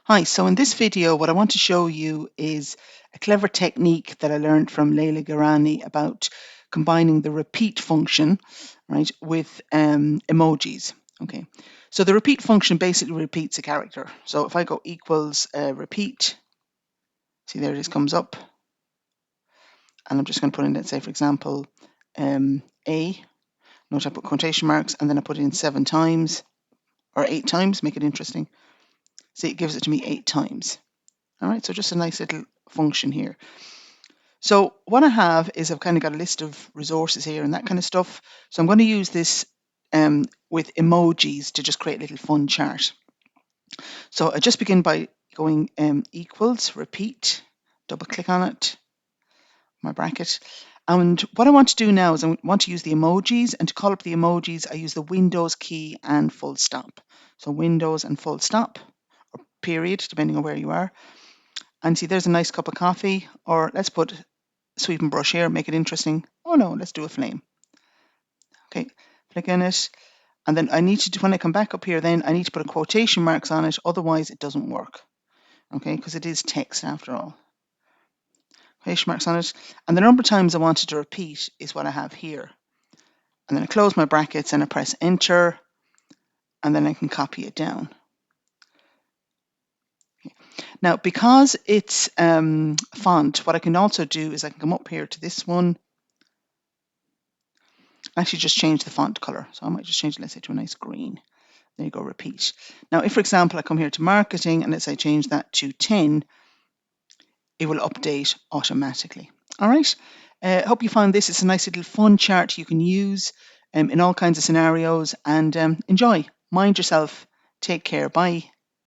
Hi, so in this video, what I want to show you is a clever technique that I learned from Leila Gharani about combining the repeat function, right, with emojis. Okay, so the repeat function basically repeats a character. So if I go equals repeat, see there it is, comes up, and I'm just going to put in, let's say, for example, A. Note I put quotation marks, and then I put in 7 times or 8 times, make it interesting. See, it gives it to me 8 times. All right, so just a nice little function here. So what I have is I've kind of got a list of resources here and that kind of stuff. So I'm going to use this with emojis to just create a little fun chart. So I just begin by going equals, repeat, double click on it, my bracket. And what I want to do now is I want to use the emojis, and to call up the emojis, I use the Windows key and full stop. So Windows and full stop, or period, depending on where you are. And see, there's a nice cup of coffee, or let's put sweep and brush here, make it interesting. Oh no, let's do a flame. Okay, click on it. And then I need to, when I come back up here, then I need to put a quotation marks on it, otherwise it doesn't work. Okay, because it is text after all. Quotation marks on it. And the number of times I wanted to repeat is what I have here. And then I close my brackets and I press enter, and then I can copy it down. Okay. Now, because it's font, what I can also do is I can come up here to this one, actually just change the font color. So I might just change it, let's say, to a nice green. There you go, repeat. Now, if, for example, I come here to marketing and let's say change that to 10, it will update automatically. All right. Hope you found this. It's a nice little fun chart you can use in all kinds of scenarios, and enjoy. Mind yourself. Take care. Bye.